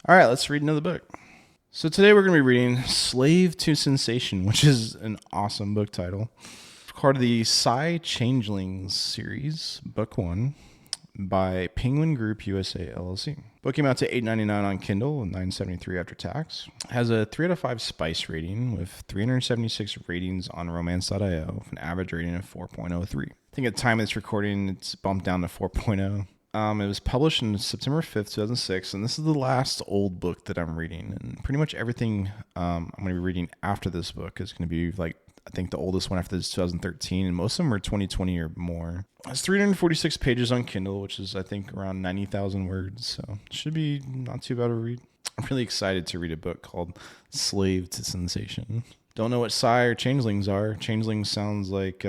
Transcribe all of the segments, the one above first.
All right, let's read another book. So today we're going to be reading Slave to Sensation, which is an awesome book title. Part of the Changelings series, Book 1, by Penguin Group USA LLC. Book came out to $8.99 on Kindle and $9.73 after tax. Has a 3 out of 5 Spice rating with 376 ratings on romance.io with an average rating of 4.03. I think at the time of this recording, it's bumped down to 4.0. It was published on September 5th, 2006, and this is the last old book that I'm reading. And pretty much everything I'm going to be reading after this book is going to be like, I think the oldest one after this is 2013, and most of them are 2020 or more. It's 346 pages on Kindle, which is, I think, around 90,000 words, so it should be not too bad of a read. I'm really excited to read a book called Slave to Sensation. Don't know what Psi or Changelings are. Changelings sounds like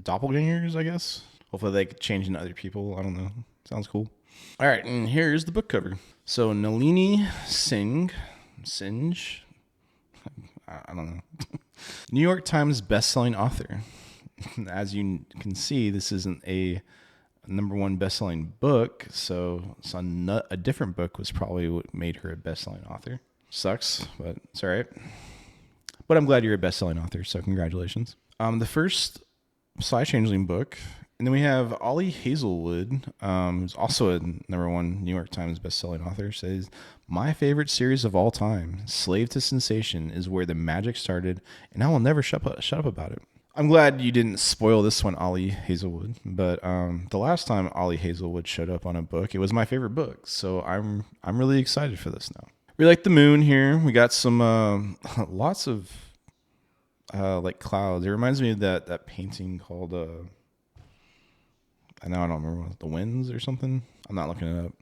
doppelgangers, I guess. Hopefully they could change into other people. I don't know. Sounds cool. All right, and here's the book cover. So Nalini Singh, I don't know. New York Times bestselling author. As you can see, this isn't a number one bestselling book, so a different book was probably what made her a bestselling author. Sucks, but it's all right. But I'm glad you're a bestselling author, so congratulations. The first Sly Changeling book, and then we have Ollie Hazelwood, who's also a number one New York Times bestselling author, says, "My favorite series of all time, Slave to Sensation, is where the magic started, and I will never shut up about it." I'm glad you didn't spoil this one, Ollie Hazelwood, but the last time Ollie Hazelwood showed up on a book, it was my favorite book, so I'm really excited for this now. We like the moon here. We got some lots of like clouds. It reminds me of that painting called I don't remember, The Winds or something. I'm not looking it up.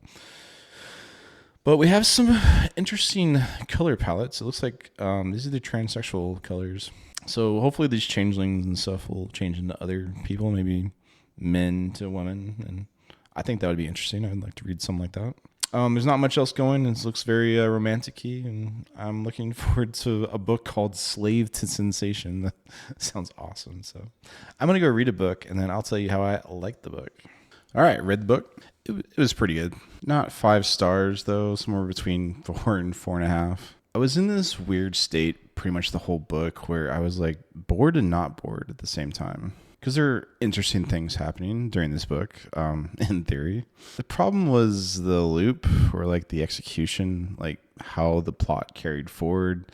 But we have some interesting color palettes. It looks like these are the transsexual colors. So hopefully these changelings and stuff will change into other people, maybe men to women. And I think that would be interesting. I'd like to read something like that. There's not much else going. It looks very romantic-y, and I'm looking forward to a book called Slave to Sensation. That sounds awesome. So I'm going to go read a book, and then I'll tell you how I liked the book. All right, read the book. It was pretty good. Not 5 stars, though, somewhere between 4 and 4.5. I was in this weird state pretty much the whole book where I was like bored and not bored at the same time. Because there are interesting things happening during this book, in theory. The problem was the loop, or like the execution, like how the plot carried forward.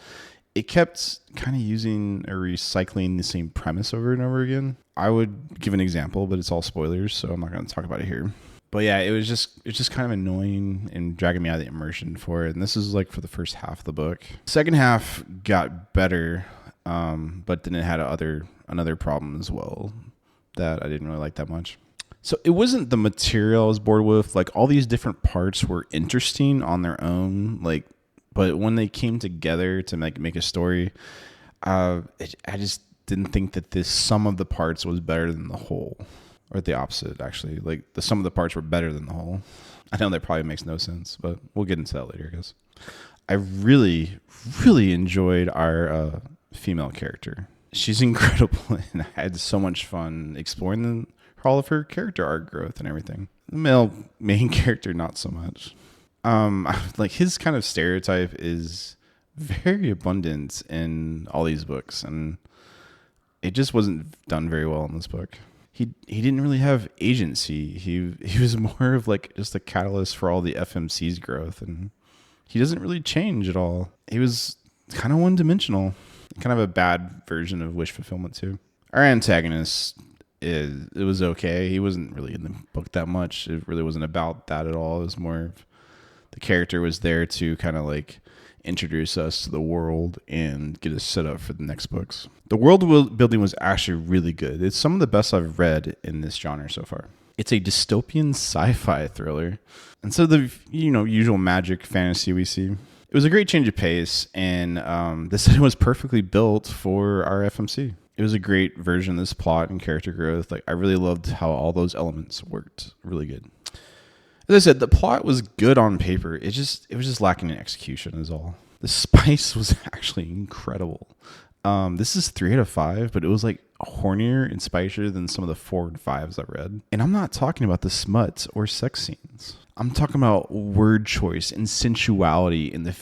It kept kind of using or recycling the same premise over and over again. I would give an example, but it's all spoilers, so I'm not going to talk about it here. But yeah, it's just kind of annoying and dragging me out of the immersion for it. And this is like for the first half of the book. Second half got better, but then it had another problem as well that I didn't really like that much. So it wasn't the material I was bored with. Like all these different parts were interesting on their own, like, but when they came together to make a story, I just didn't think that this sum of the parts was better than the whole, or the opposite actually. Like the sum of the parts were better than the whole. I know that probably makes no sense, but we'll get into that later, I guess. I really, really enjoyed our female character. She's incredible, and I had so much fun exploring all of her character arc growth and everything. The male main character, not so much. Like his kind of stereotype is very abundant in all these books, and it just wasn't done very well in this book. He didn't really have agency. He was more of like just a catalyst for all the FMC's growth, and he doesn't really change at all. He was kind of one-dimensional. Kind of a bad version of wish fulfillment too. Our antagonist, it was okay. He wasn't really in the book that much. It really wasn't about that at all. It was more of the character was there to kind of like introduce us to the world and get us set up for the next books. The world building was actually really good. It's some of the best I've read in this genre so far. It's a dystopian sci-fi thriller. Instead of the usual magic fantasy we see. It was a great change of pace, and this was perfectly built for our FMC. It was a great version of this plot and character growth. Like I really loved how all those elements worked really good. As I said, the plot was good on paper. It was just lacking in execution is all. The spice was actually incredible. This is 3 out of 5, but it was like hornier and spicier than some of the 4 and 5s I read. And I'm not talking about the smut or sex scenes. I'm talking about word choice and sensuality and the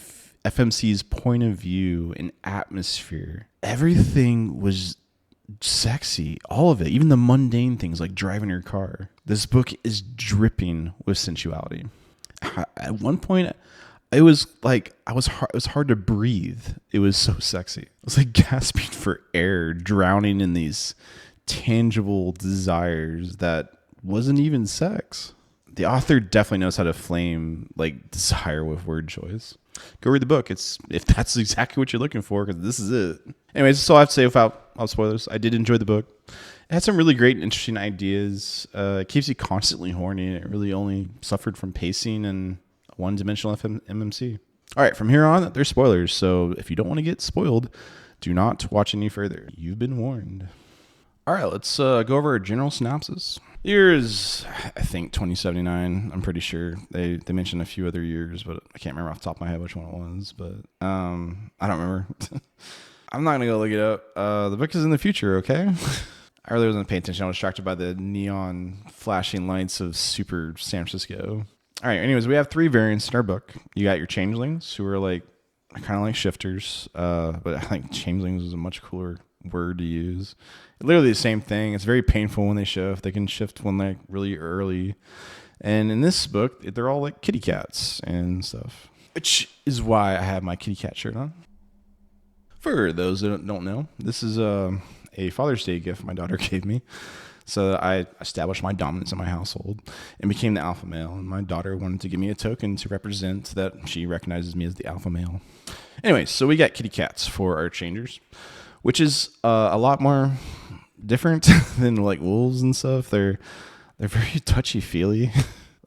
FMC's point of view and atmosphere. Everything was sexy, all of it, even the mundane things like driving your car. This book is dripping with sensuality. At one point, it was like it was hard to breathe. It was so sexy. It was like gasping for air, drowning in these tangible desires that wasn't even sex. The author definitely knows how to flame like desire with word choice. Go read the book. If that's exactly what you're looking for, because this is it. Anyways, that's all I have to say without spoilers. I did enjoy the book. It had some really great and interesting ideas. It keeps you constantly horny. It really only suffered from pacing and one-dimensional MMC. All right, from here on, there's spoilers. So if you don't want to get spoiled, do not watch any further. You've been warned. All right, let's go over a general synopsis. Year is, I think, 2079. I'm pretty sure. They mentioned a few other years, but I can't remember off the top of my head which one it was. But I don't remember. I'm not going to go look it up. The book is in the future, okay? I really wasn't paying attention. I was distracted by the neon flashing lights of super San Francisco. All right, anyways, we have 3 variants in our book. You got your changelings, who are like kind of like shifters, but I think changelings is a much cooler word to use. Literally the same thing. It's very painful when they shift. They can shift when they're really early. And in this book, they're all like kitty cats and stuff, which is why I have my kitty cat shirt on. For those that don't know, this is a Father's Day gift my daughter gave me. So I established my dominance in my household and became the alpha male. And my daughter wanted to give me a token to represent that she recognizes me as the alpha male. Anyway, so we got kitty cats for our changers, which is a lot more different than like wolves and stuff. They're very touchy-feely.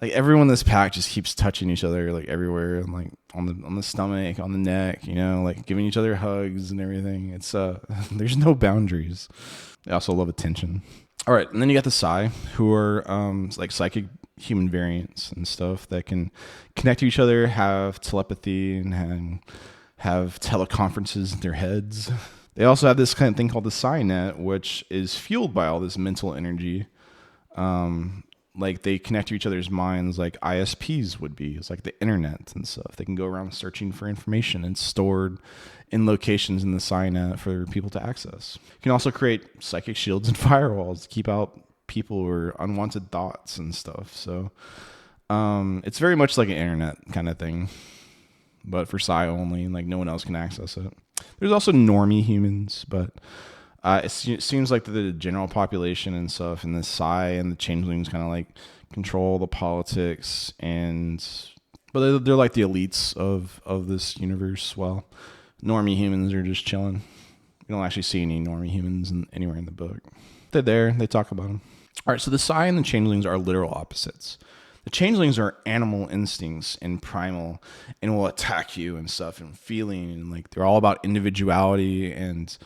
Like everyone in this pack just keeps touching each other like everywhere, and like on the stomach, on the neck, you know, like giving each other hugs and everything. It's there's no boundaries. They also love attention. All right, and then you got the Psi, who are like psychic human variants and stuff that can connect to each other, have telepathy, and have teleconferences in their heads. They also have this kind of thing called the Psi net, which is fueled by all this mental energy. Like they connect to each other's minds like ISPs would be. It's like the internet and stuff. They can go around searching for information and stored in locations in the Psi net for people to access. You can also create psychic shields and firewalls to keep out people or unwanted thoughts and stuff. So it's very much like an internet kind of thing, but for Psi only, and like no one else can access it. There's also normie humans, but it seems like the general population and stuff, and the Psi and the changelings kind of like control the politics, but they're like the elites of this universe. Well, normie humans are just chilling. You don't actually see any normie humans anywhere in the book. They're there. They talk about them. All right, so the Psi and the changelings are literal opposites. The changelings are animal instincts and primal and will attack you and stuff and feeling, and like they're all about individuality and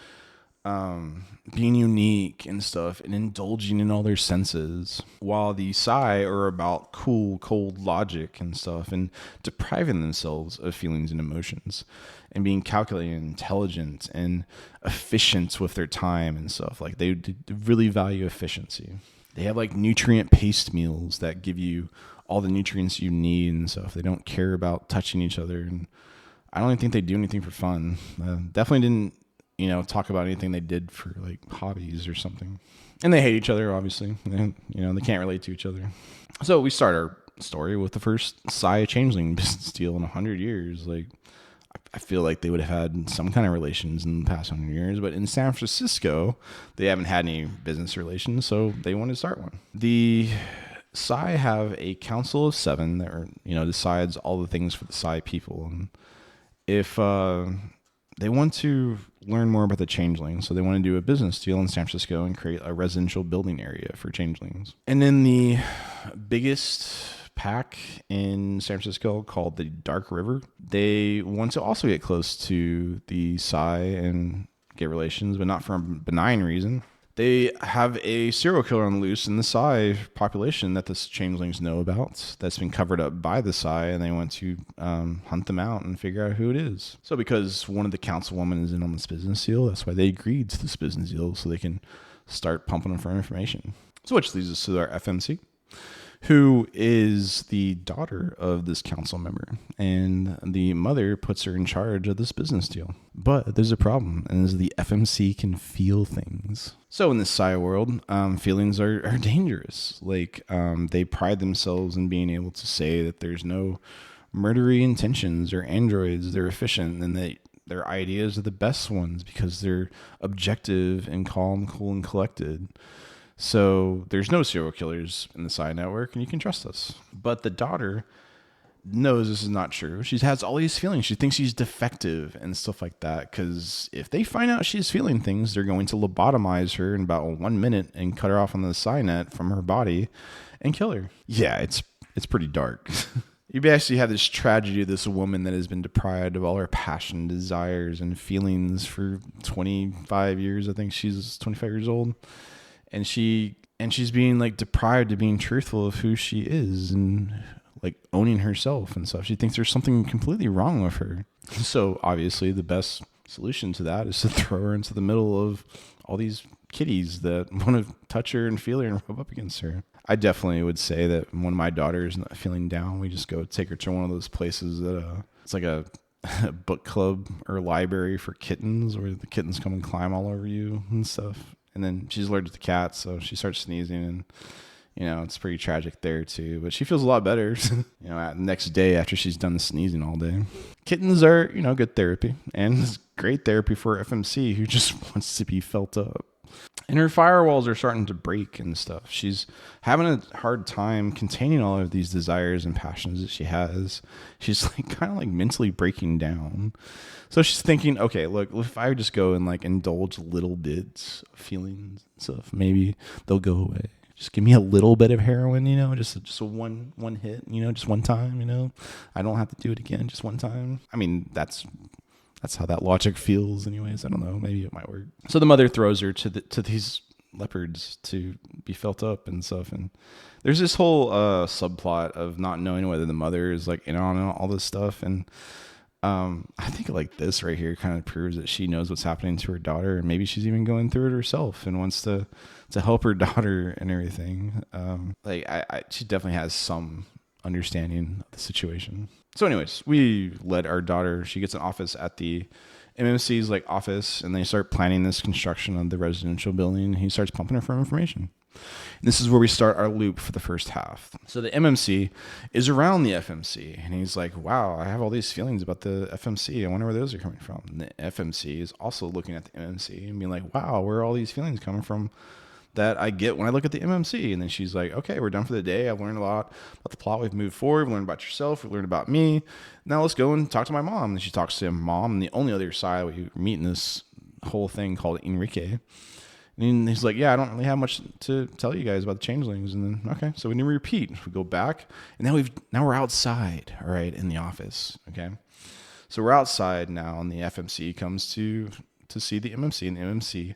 being unique and stuff and indulging in all their senses, while the Psi are about cool, cold logic and stuff and depriving themselves of feelings and emotions and being calculated and intelligent and efficient with their time and stuff. Like they really value efficiency. They have like nutrient paste meals that give you all the nutrients you need and stuff. They don't care about touching each other, and I don't even think they do anything for fun. Definitely didn't talk about anything they did for like hobbies or something. And they hate each other, obviously. And, they can't relate to each other. So we start our story with the first Psi changeling business deal in 100 years. Like, I feel like they would have had some kind of relations in the past 100 years, but in San Francisco, they haven't had any business relations, so they wanted to start one. The Psi have a council of 7 that decides all the things for the Psi people. And if they want to learn more about the changelings, so they want to do a business deal in San Francisco and create a residential building area for changelings. And then the biggest pack in San Francisco called the Dark River, they want to also get close to the Psi and get relations, but not for a benign reason. They have a serial killer on the loose in the Psi population that the changelings know about that's been covered up by the Psi, and they want to hunt them out and figure out who it is. So because one of the councilwomen is in on this business deal, that's why they agreed to this business deal, so they can start pumping them for information. So which leads us to our FMC, who is the daughter of this council member, and the mother puts her in charge of this business deal. But there's a problem, and is the FMC can feel things. So in this Psi world, feelings are dangerous. Like they pride themselves in being able to say that there's no murdery intentions or androids. They're efficient, and their ideas are the best ones because they're objective and calm, cool, and collected. So there's no serial killers in the Psi network, and you can trust us. But the daughter knows this is not true. She has all these feelings. She thinks she's defective and stuff like that, because if they find out she's feeling things, they're going to lobotomize her in about 1 minute and cut her off on the Psi net from her body and kill her. Yeah, it's pretty dark. You basically have this tragedy of this woman that has been deprived of all her passion, desires, and feelings for 25 years. I think she's 25 years old. And she's being like deprived of being truthful of who she is and like owning herself and stuff. She thinks there's something completely wrong with her. So obviously the best solution to that is to throw her into the middle of all these kitties that want to touch her and feel her and rub up against her. I definitely would say that when my daughter is not feeling down, we just go take her to one of those places that it's like a book club or library for kittens, where the kittens come and climb all over you and stuff. And then she's allergic to cats, so she starts sneezing, and it's pretty tragic there too. But she feels a lot better, the next day after she's done sneezing all day. Kittens are, good therapy, and it's great therapy for FMC who just wants to be felt up. And her firewalls are starting to break and stuff. She's having a hard time containing all of these desires and passions that she has. She's like kind of like mentally breaking down. So she's thinking, okay, look, if I just go and like indulge little bits of feelings and stuff, maybe they'll go away. Just give me a little bit of heroin, just a one hit, just one time, I don't have to do it again, just one time. I mean, that's how that logic feels anyways. I don't know. Maybe it might work. So the mother throws her to these leopards to be felt up and stuff. And there's this whole subplot of not knowing whether the mother is like in on all this stuff. And I think like this right here kind of proves that she knows what's happening to her daughter. And maybe she's even going through it herself and wants to help her daughter and everything. She definitely has some understanding of the situation. So anyways, we let our daughter, she gets an office at the MMC's like office, and they start planning this construction of the residential building. He starts pumping her for information. And this is where we start our loop for the first half. So the MMC is around the FMC, and he's like, wow, I have all these feelings about the FMC. I wonder where those are coming from. And the FMC is also looking at the MMC and being like, wow, where are all these feelings coming from that I get when I look at the MMC? And then she's like, okay, we're done for the day. I've learned a lot about the plot. We've moved forward. We've learned about yourself. We've learned about me. Now let's go and talk to my mom. And she talks to mom. And the only other side we meet in this whole thing called Enrique. And he's like, yeah, I don't really have much to tell you guys about the changelings. And then, okay, so we didn't repeat. We go back. And now we're outside, all right, in the office, okay? So we're outside now, and the FMC comes to see the MMC. And the MMC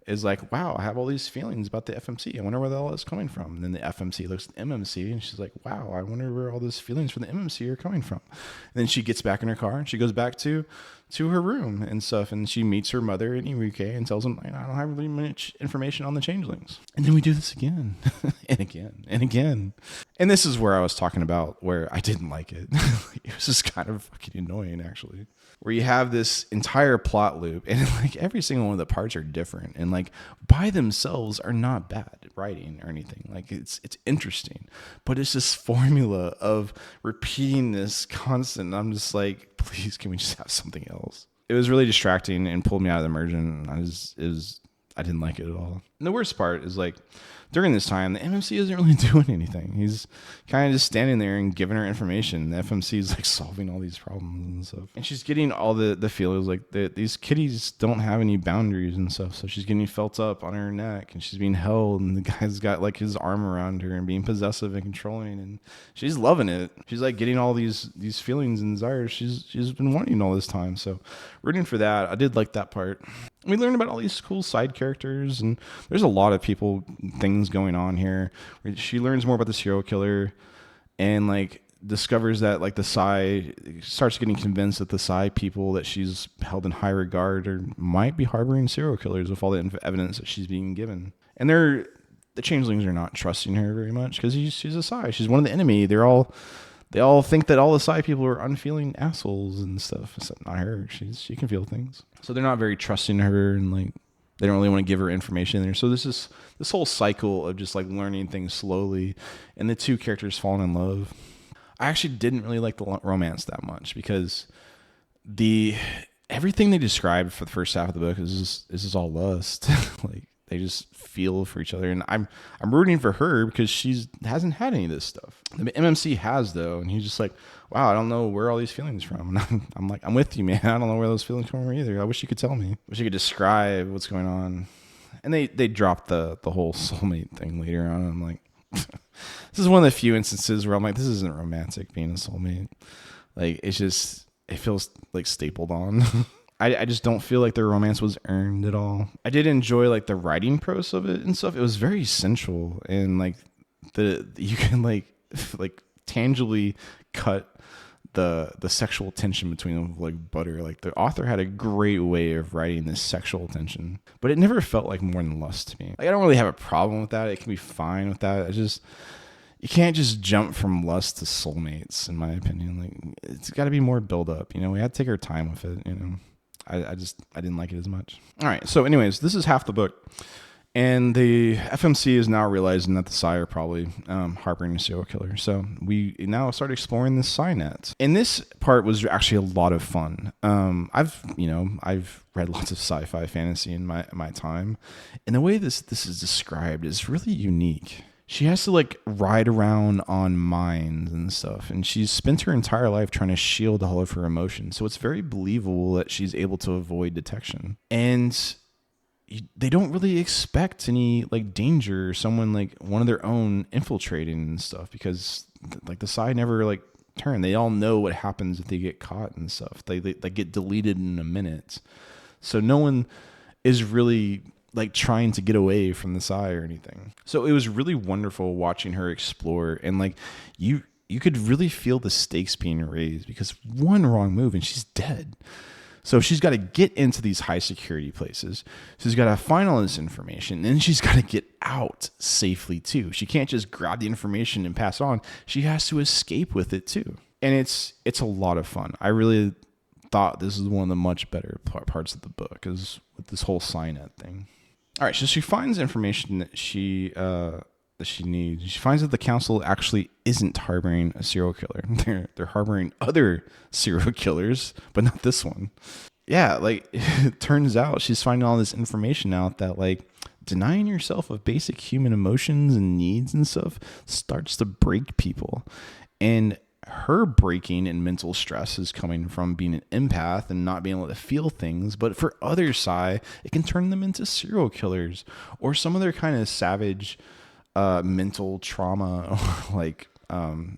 is like, wow, I have all these feelings about the FMC. I wonder where all that's coming from. And then the FMC looks at the MMC, and she's like, wow, I wonder where all those feelings from the MMC are coming from. And then she gets back in her car, and she goes back to her room and stuff, and she meets her mother and Enrique and tells him, I don't have really much information on the changelings. And then we do this again and again and again. And this is where I was talking about where I didn't like it. It was just kind of fucking annoying, actually. Where you have this entire plot loop, and like every single one of the parts are different, and like by themselves are not bad writing or anything. Like it's interesting, but it's this formula of repeating this constant. I'm just like, please, can we just have something else? It was really distracting and pulled me out of the immersion. I didn't like it at all. And the worst part is like, during this time, the MMC isn't really doing anything. He's kind of just standing there and giving her information. The FMC is like solving all these problems and stuff. And she's getting all the feelings like these kitties don't have any boundaries and stuff. So she's getting felt up on her neck, and she's being held, and the guy's got like his arm around her and being possessive and controlling, and she's loving it. She's like getting all these feelings and desires she's been wanting all this time. So rooting for that. I did like that part. We learned about all these cool side characters, and there's a lot of things going on here. She learns more about the serial killer, and like discovers that like the Psy starts getting convinced that the Psy people that she's held in high regard might be harboring serial killers with all the evidence that she's being given. And the changelings are not trusting her very much because she's a Psy. She's one of the enemy. They all think that all the Psy people are unfeeling assholes and stuff. Except not her. She can feel things. So they're not very trusting her, and like they don't really want to give her information there. So this whole cycle of just like learning things slowly, and the two characters falling in love. I actually didn't really like the romance that much because everything they described for the first half of the book is just all lust. Like they just feel for each other, and I'm rooting for her because she hasn't had any of this stuff. The MMC has though, and he's just like, wow, I don't know where all these feelings from. And I'm like, I'm with you, man. I don't know where those feelings come from either. I wish you could tell me. Wish you could describe what's going on. And they dropped the whole soulmate thing later on. And I'm like, this is one of the few instances where I'm like, this isn't romantic being a soulmate. Like it feels like stapled on. I just don't feel like their romance was earned at all. I did enjoy like the writing prose of it and stuff. It was very sensual, and like you can like tangibly cut the sexual tension between them like butter. Like the author had a great way of writing this sexual tension, but it never felt like more than lust to me. Like I don't really have a problem with that. It can be fine with that. You can't just jump from lust to soulmates, in my opinion. Like it's got to be more build up. You know, we had to take our time with it. You know, I didn't like it as much. All right. So anyways, this is half the book. And the FMC is now realizing that the Psy are probably harboring a serial killer. So we now start exploring this Psy net. And this part was actually a lot of fun. I've read lots of sci-fi fantasy in my time. And the way this is described is really unique. She has to like ride around on mines and stuff, and she's spent her entire life trying to shield all of her emotions. So it's very believable that she's able to avoid detection. And they don't really expect any like danger or someone like one of their own infiltrating and stuff because like the Psy never like turn. They all know what happens if they get caught and stuff. They get deleted in a minute. So no one is really like trying to get away from the Psy or anything. So it was really wonderful watching her explore, and like you could really feel the stakes being raised because one wrong move and she's dead. So she's got to get into these high security places. She's got to find all this information, and then she's got to get out safely too. She can't just grab the information and pass on. She has to escape with it too. And it's a lot of fun. I really thought this is one of the much better parts of the book is with this whole Psy net thing. All right, so she finds information that she needs. She finds that the council actually isn't harboring a serial killer. They're harboring other serial killers, but not this one. Yeah, like it turns out she's finding all this information out that like denying yourself of basic human emotions and needs and stuff starts to break people. And her breaking and mental stress is coming from being an empath and not being able to feel things. But for other Psy, it can turn them into serial killers or some other kind of savage mental trauma or like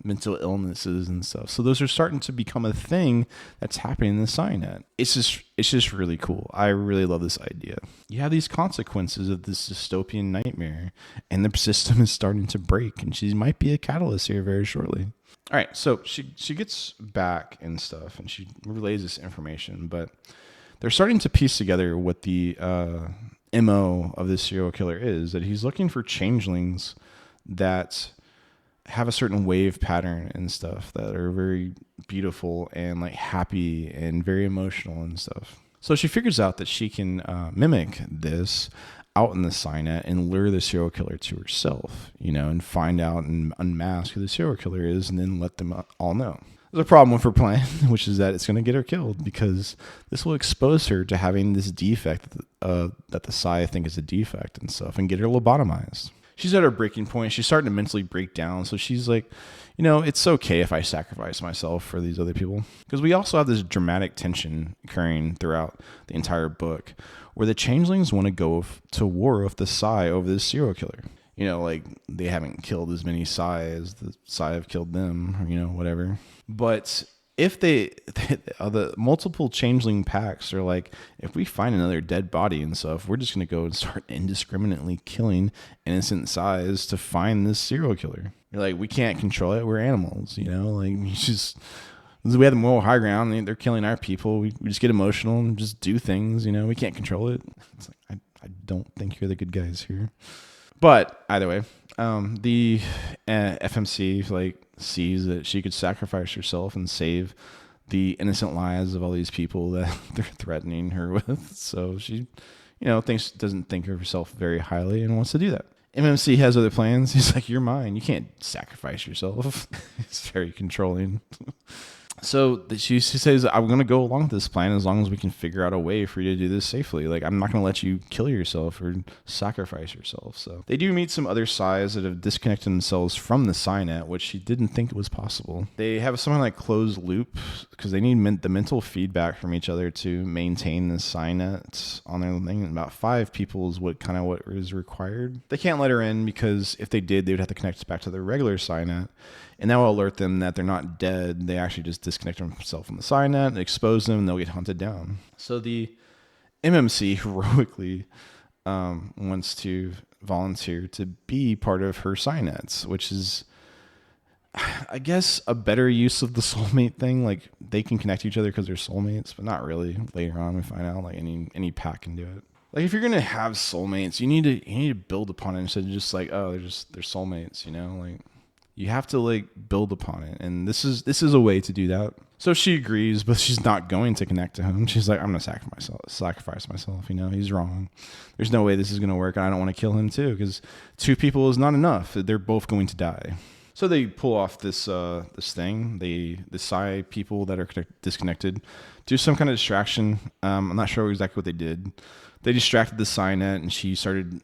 mental illnesses and stuff. So those are starting to become a thing that's happening in the Psy net. It's just really cool. I really love this idea. You have these consequences of this dystopian nightmare, and the system is starting to break, and she might be a catalyst here very shortly. All right, so she gets back and stuff, and she relays this information, but they're starting to piece together what the MO of this serial killer is, that he's looking for changelings that have a certain wave pattern and stuff that are very beautiful and like happy and very emotional and stuff. So she figures out that she can mimic this out in the Psy net and lure the serial killer to herself, you know, and find out and unmask who the serial killer is and then let them all know. There's a problem with her plan, which is that it's going to get her killed because this will expose her to having this defect that the Psy think is a defect and stuff and get her lobotomized. She's at her breaking point. She's starting to mentally break down. So she's like, you know, it's okay if I sacrifice myself for these other people. Because we also have this dramatic tension occurring throughout the entire book where the changelings want to go to war with the Psy over this serial killer. You know, like they haven't killed as many Psy as the Psy have killed them, or, you know, whatever. But if the multiple changeling packs are like, if we find another dead body and stuff, we're just going to go and start indiscriminately killing innocent Sais to find this serial killer. You're like, we can't control it. We're animals, you know, like we have the moral high ground. They're killing our people. We just get emotional and just do things, you know, we can't control it. It's like, I don't think you're the good guys here. But either way, the FMC like sees that she could sacrifice herself and save the innocent lives of all these people that they're threatening her with. So she, doesn't think of herself very highly and wants to do that. MMC has other plans. He's like, you're mine. You can't sacrifice yourself. He's very controlling. So she says, I'm going to go along with this plan as long as we can figure out a way for you to do this safely. Like, I'm not going to let you kill yourself or sacrifice yourself. So they do meet some other Sais that have disconnected themselves from the Psynet, which she didn't think it was possible. They have something like closed loop because they need the mental feedback from each other to maintain the Psynet on their thing. About 5 people is what is required. They can't let her in because if they did, they would have to connect back to the regular Psynet. And that will alert them that they're not dead. They actually just disconnect themselves from the Psynet, expose them, and they'll get hunted down. So the MMC heroically wants to volunteer to be part of her Psynets, which is, I guess, a better use of the soulmate thing. Like, they can connect to each other because they're soulmates, but not really. Later on, we find out like any pack can do it. Like, if you're gonna have soulmates, you need to build upon it instead of just like, oh, they're soulmates, you know, like. You have to like build upon it, and this is a way to do that. So she agrees, but she's not going to connect to him. She's like, I'm gonna sacrifice myself. You know, he's wrong. There's no way this is gonna work. And I don't want to kill him too, because 2 people is not enough. They're both going to die. So they pull off this thing. The Psy people that are disconnected do some kind of distraction. I'm not sure exactly what they did. They distracted the Psynet, and she started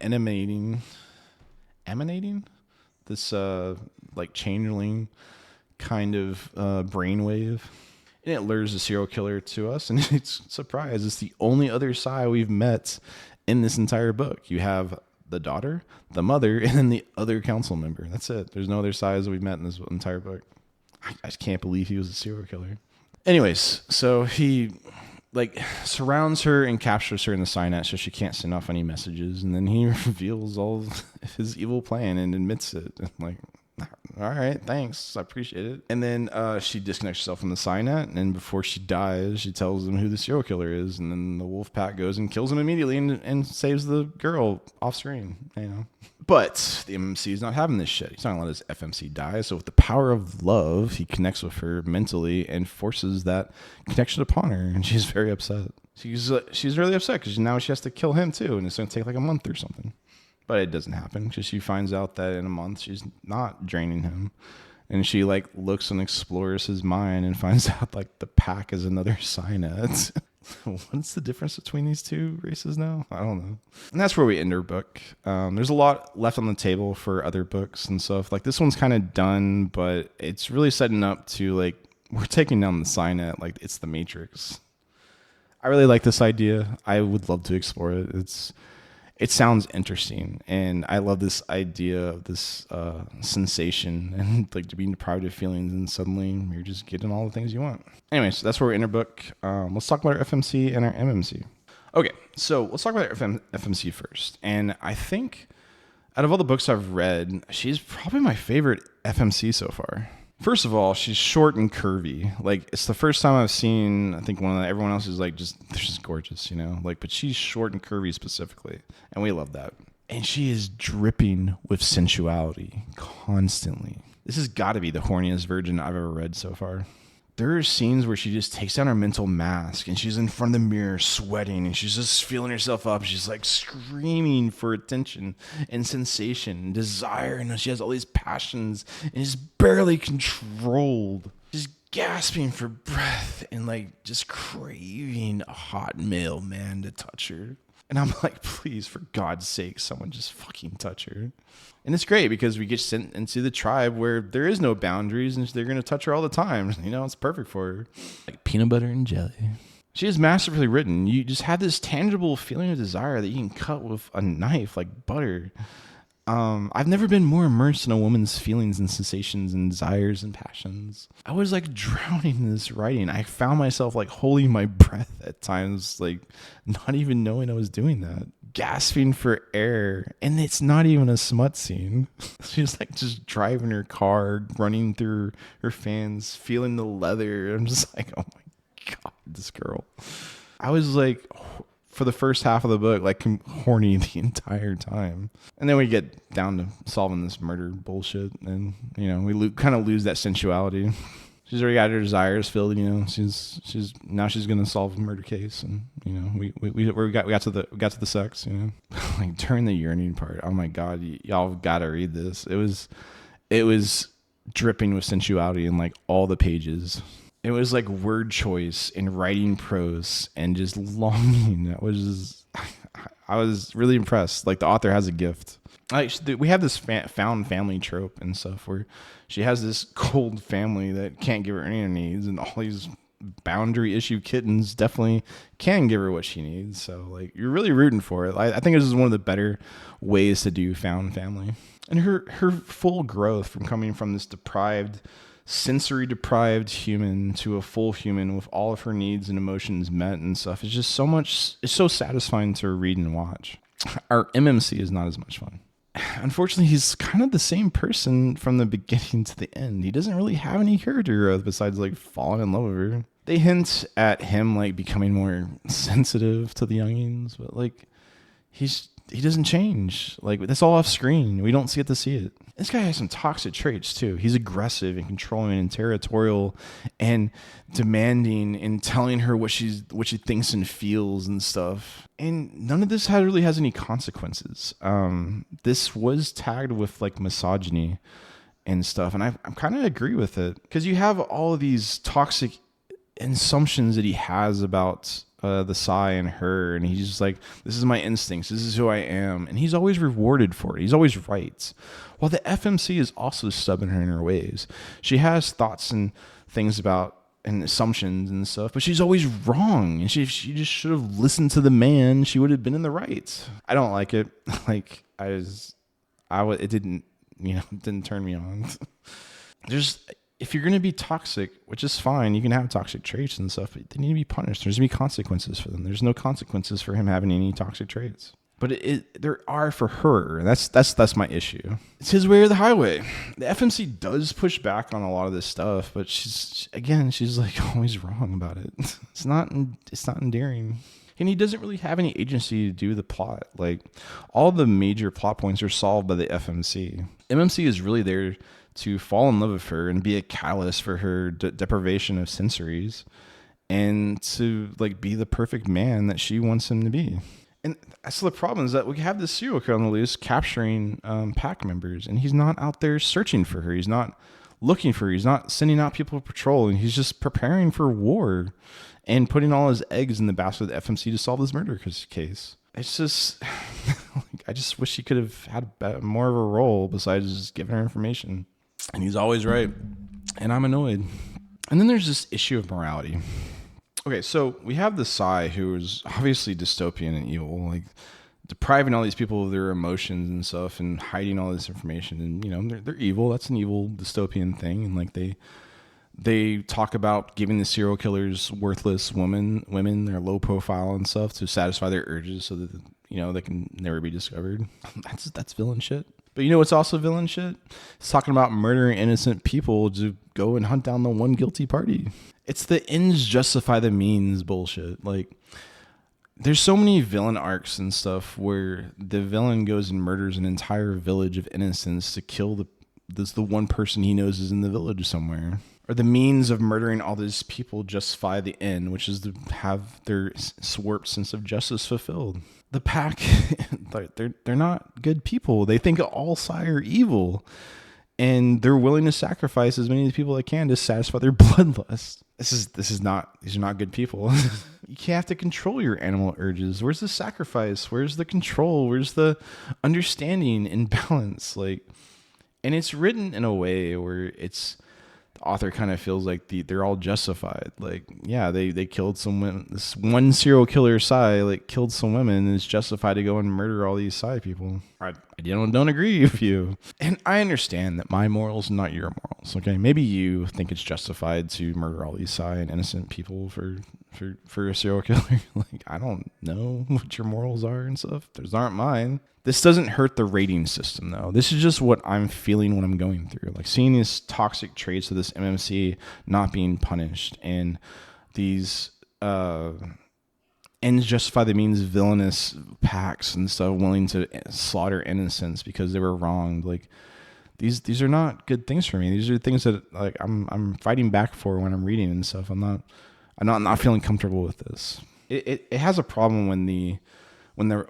emanating this like changeling kind of brainwave, and it lures the serial killer to us. And it's surprise, it's the only other Psy we've met in this entire book. You have the daughter, the mother, and then the other council member. That's it. There's no other Psys that we've met in this entire book. I just can't believe he was a serial killer. Anyways, so he like surrounds her and captures her in the Psynet so she can't send off any messages, and then he reveals all of his evil plan and admits it. And like, all right, thanks, I appreciate it. And then she disconnects herself from the Psynet, and before she dies, she tells them who the serial killer is, and then the wolf pack goes and kills him immediately and saves the girl off screen, you know. But the MMC is not having this shit. He's not gonna let his FMC die. So with the power of love, he connects with her mentally and forces that connection upon her, and she's very upset. She's really upset because now she has to kill him too, and it's gonna take like a month or something. But it doesn't happen because she finds out that in a month she's not draining him, and she like looks and explores his mind and finds out like the pack is another Psynet. What's the difference between these 2 races now? I don't know. And that's where we end our book. There's a lot left on the table for other books and stuff. Like, this one's kind of done, but it's really setting up to like, we're taking down the Psynet. Like, it's the Matrix. I really like this idea. I would love to explore it. It sounds interesting, and I love this idea of this sensation and like being deprived of feelings, and suddenly you're just getting all the things you want. Anyways, that's where we end our book. Let's talk about our FMC and our MMC. Okay, so let's talk about our FMC first. And I think out of all the books I've read, she's probably my favorite FMC so far. First of all, she's short and curvy. Like, it's the first time I've seen, I think everyone else is like, they're just gorgeous, you know? Like, but she's short and curvy specifically, and we love that. And she is dripping with sensuality constantly. This has got to be the horniest virgin I've ever read so far. There are scenes where she just takes down her mental mask and she's in front of the mirror sweating and she's just feeling herself up. She's like screaming for attention and sensation and desire. And she has all these passions and is barely controlled. Just gasping for breath and like just craving a hot male man to touch her. And I'm like, please, for God's sake, someone just fucking touch her. And it's great because we get sent into the tribe where there is no boundaries and they're going to touch her all the time. You know, it's perfect for her. Like peanut butter and jelly. She is masterfully written. You just have this tangible feeling of desire that you can cut with a knife like butter. I've never been more immersed in a woman's feelings and sensations and desires and passions. I was like drowning in this writing. I found myself like holding my breath at times, like not even knowing I was doing that, gasping for air. And it's not even a smut scene. She's like just driving her car, running through her fans, feeling the leather. I'm just like, oh my God, this girl. I was like, for the first half of the book, like horny the entire time. And then we get down to solving this murder bullshit. And, you know, we kind of lose that sensuality. She's already got her desires filled, you know, she's going to solve a murder case. And, you know, we got to the sex, you know, like during the yearning part. Oh my God, y'all got to read this. It was dripping with sensuality in like all the pages. It was like word choice and writing prose and just longing. I was really impressed. Like the author has a gift. Like we have this found family trope and stuff where she has this cold family that can't give her any needs, and all these boundary issue kittens definitely can give her what she needs. So like you're really rooting for it. I think this is one of the better ways to do found family, and her full growth from coming from this sensory deprived human to a full human with all of her needs and emotions met and stuff. It's just it's so satisfying to read and watch. Our MMC is not as much fun. Unfortunately, he's kind of the same person from the beginning to the end. He doesn't really have any character growth besides like falling in love with her. They hint at him like becoming more sensitive to the youngins, but like he doesn't change. Like that's all off screen. We don't get to see it. This guy has some toxic traits too. He's aggressive and controlling and territorial and demanding and telling her what she thinks and feels and stuff. And none of this really has any consequences. This was tagged with like misogyny and stuff, and I kind of agree with it because you have all of these toxic assumptions that he has about the Psy and her, and he's just like, this is my instincts, this is who I am, and he's always rewarded for it. He's always right. While the FMC is also stubborn in her ways. She has thoughts and things about and assumptions and stuff, but she's always wrong. And she just should have listened to the man. She would have been in the right. I don't like it. Like it didn't turn me on. If you're going to be toxic, which is fine, you can have toxic traits and stuff, but they need to be punished. There's going to be consequences for them. There's no consequences for him having any toxic traits. But there are for her. That's my issue. It's his way or the highway. The FMC does push back on a lot of this stuff, but she's like always wrong about it. It's not endearing. And he doesn't really have any agency to do the plot. Like all the major plot points are solved by the FMC. MMC is really there to fall in love with her and be a catalyst for her deprivation of sensories, and to like be the perfect man that she wants him to be. And so the problem is that we have this serial killer on the loose capturing pack members, and he's not out there searching for her. He's not looking for her. He's not sending out people to patrol, and he's just preparing for war and putting all his eggs in the basket of the FMC to solve this murder case. It's just, I just wish he could have had more of a role besides just giving her information. And he's always right. And I'm annoyed. And then there's this issue of morality. Okay, so we have the Psy, who is obviously dystopian and evil, like depriving all these people of their emotions and stuff and hiding all this information. And, you know, they're evil. That's an evil dystopian thing. And like they talk about giving the serial killers worthless women, they're low profile and stuff to satisfy their urges so that, you know, they can never be discovered. That's villain shit. But you know what's also villain shit? It's talking about murdering innocent people to go and hunt down the one guilty party. It's the ends justify the means bullshit. Like, there's so many villain arcs and stuff where the villain goes and murders an entire village of innocents to kill the one person he knows is in the village somewhere. Or the means of murdering all these people justify the end, which is to have their warped sense of justice fulfilled. The pack, they're not good people. They think all Psy are evil, and they're willing to sacrifice as many people they can to satisfy their bloodlust. These are not good people. You can't have to control your animal urges. Where's the sacrifice? Where's the control? Where's the understanding and balance? Like, and it's written in a way where it's, the author kind of feels like they're all justified. Like, yeah, they killed some women. This one serial killer Psy like killed some women, and it's justified to go and murder all these Psy people. I don't agree with you. And I understand that my morals are not your morals. Okay, maybe you think it's justified to murder all these and innocent people for a serial killer. Like, I don't know what your morals are and stuff. Those aren't mine. This doesn't hurt the rating system, though. This is just what I'm feeling when I'm going through. Like, seeing these toxic traits of this MMC not being punished, and these ends justify the means villainous packs and stuff willing to slaughter innocents because they were wronged. Like, these are not good things for me. These are things that, like, I'm fighting back for when I'm reading and stuff. I'm not feeling comfortable with this. It has a problem when the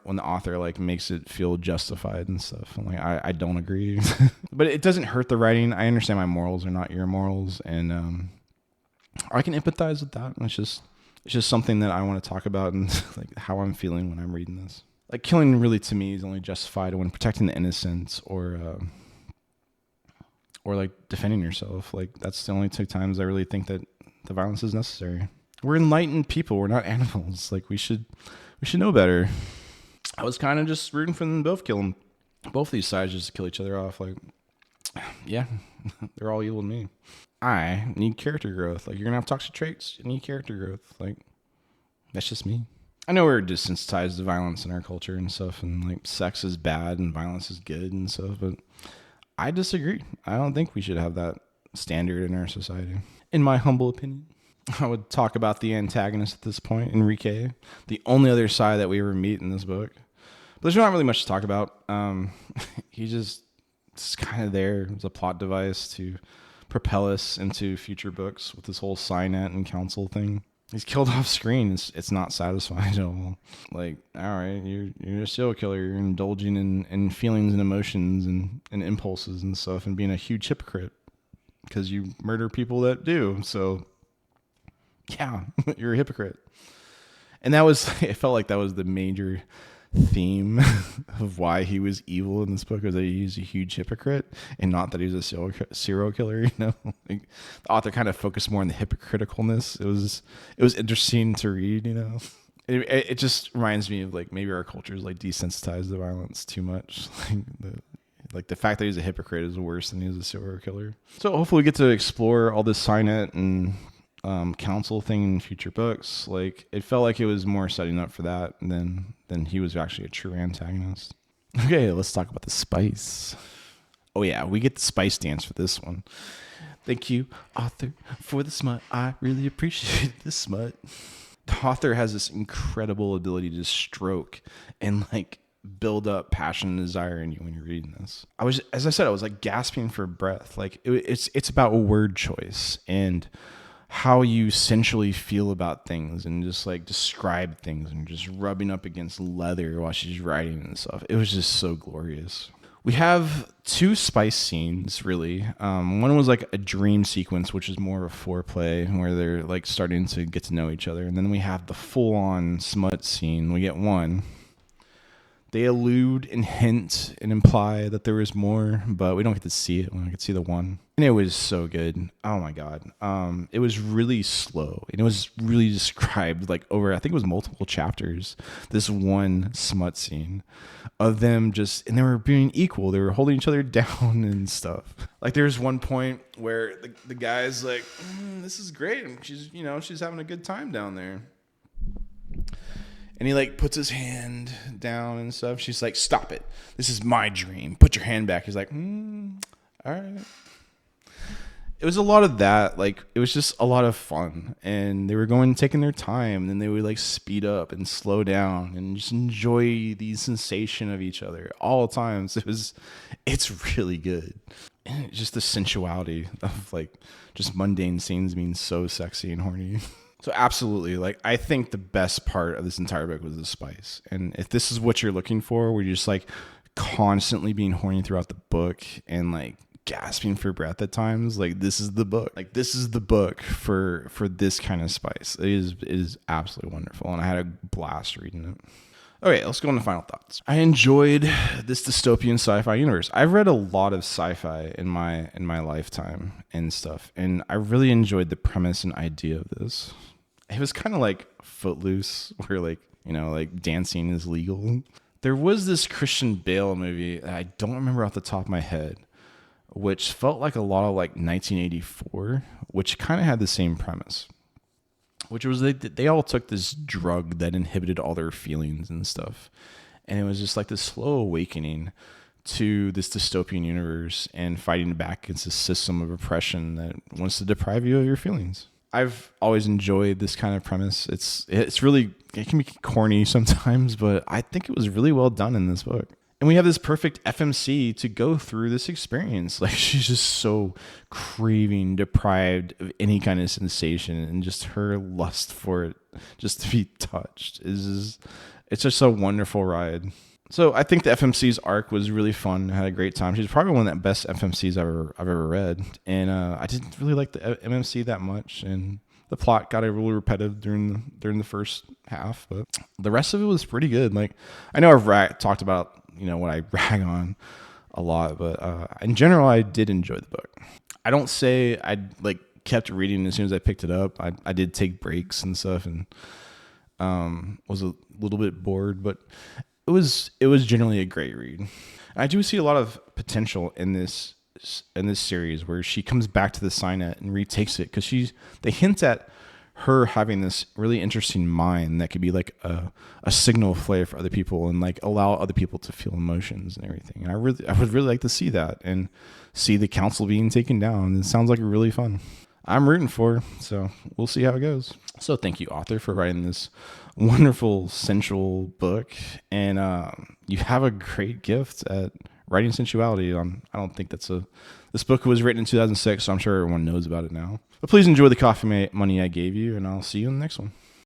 author like makes it feel justified and stuff. I'm like, I don't agree. But it doesn't hurt the writing. I understand my morals are not your morals, and I can empathize with that. And it's just something that I want to talk about, and like how I'm feeling when I'm reading this. Like, killing really to me is only justified when protecting the innocent or like defending yourself. Like, that's the only two times I really think that the violence is necessary. We're enlightened people. We're not animals. Like, we should know better. I was kind of just rooting for them to both kill them. Both these sides just to kill each other off. Like, yeah, they're all evil to me. I need character growth. Like, you're going to have toxic traits. You need character growth. Like, that's just me. I know we're desensitized to violence in our culture and stuff, and like sex is bad and violence is good and stuff, but I disagree. I don't think we should have that standard in our society, in my humble opinion. I would talk about the antagonist at this point, Enrique, the only other side that we ever meet in this book. But there's not really much to talk about. He's just kind of there as a plot device to propel us into future books with this whole Signet and council thing. He's killed off screen. It's not satisfying at all. Like, all right, you're a serial killer. You're indulging in feelings and emotions and impulses and stuff, and being a huge hypocrite because you murder people that do. So, yeah, you're a hypocrite. And it felt like that was the major theme of why he was evil in this book, was that he's a huge hypocrite, and not that he was a serial killer. You know, like, the author kind of focused more on the hypocriticalness. It was interesting to read. You know, it just reminds me of like maybe our culture is like desensitized to violence too much. Like the fact that he's a hypocrite is worse than he was a serial killer. So hopefully we get to explore all this Signet and council thing in future books. Like, it felt like it was more setting up for that than he was actually a true antagonist. Okay, let's talk about the spice. Oh yeah, we get the spice dance for this one. Thank you, author, for the smut. I really appreciate this smut. The author has this incredible ability to stroke and like build up passion and desire in you when you're reading this. As I said, I was like gasping for breath. Like, it's about word choice and how you sensually feel about things, and just like describe things, and just rubbing up against leather while she's writing and stuff. It was just so glorious. We have two spice scenes, really. One was like a dream sequence, which is more of a foreplay where they're like starting to get to know each other. And then we have the full-on smut scene. We get one. They allude and hint and imply that there is more, but we don't get to see it. We don't get to see the one. And it was so good. Oh my God. It was really slow. And it was really described like over, I think it was multiple chapters, this one smut scene of them and they were being equal. They were holding each other down and stuff. Like, there's one point where the guy's like, this is great. And she's having a good time down there. And he like puts his hand down and stuff. She's like, stop it. This is my dream. Put your hand back. He's like, all right. It was a lot of that. Like, it was just a lot of fun. And they were taking their time. And then they would like speed up and slow down and just enjoy the sensation of each other all the time. So it's really good. And just the sensuality of like just mundane scenes being so sexy and horny. So absolutely, like, I think the best part of this entire book was the spice. And if this is what you're looking for, where you're just like constantly being horny throughout the book and like gasping for breath at times, like, this is the book. Like, this is the book for this kind of spice. It is absolutely wonderful, and I had a blast reading it. Okay, let's go on to final thoughts. I enjoyed this dystopian sci-fi universe. I've read a lot of sci-fi in my lifetime and stuff, and I really enjoyed the premise and idea of this. It was kind of like Footloose, where like, like dancing is legal. There was this Christian Bale movie that I don't remember off the top of my head, which felt like a lot of like 1984, which kind of had the same premise, which was they all took this drug that inhibited all their feelings and stuff. And it was just like this slow awakening to this dystopian universe and fighting back against a system of oppression that wants to deprive you of your feelings. I've always enjoyed this kind of premise. It's really, it can be corny sometimes, but I think it was really well done in this book. And we have this perfect FMC to go through this experience. Like, she's just so craving, deprived of any kind of sensation, and just her lust for it, just to be touched, it's just a wonderful ride. So I think the FMC's arc was really fun. I had a great time. She's probably one of the best FMCs I've ever read. And I didn't really like the MMC that much, and the plot got a little repetitive during the first half, but the rest of it was pretty good. Like, I know I've talked about, what I rag on a lot, but in general, I did enjoy the book. I don't say I kept reading as soon as I picked it up. I did take breaks and stuff, and was a little bit bored, but it was generally a great read. And I do see a lot of potential in this series where she comes back to the Signet and retakes it, because they hint at her having this really interesting mind that could be like a signal flare for other people, and like allow other people to feel emotions and everything. And I would really like to see that, and see the council being taken down. It sounds like really fun. I'm rooting for her, so we'll see how it goes. So thank you, author, for writing this wonderful, sensual book. And you have a great gift at writing sensuality. I don't think this book was written in 2006, so I'm sure everyone knows about it now. But please enjoy the coffee money I gave you, and I'll see you in the next one.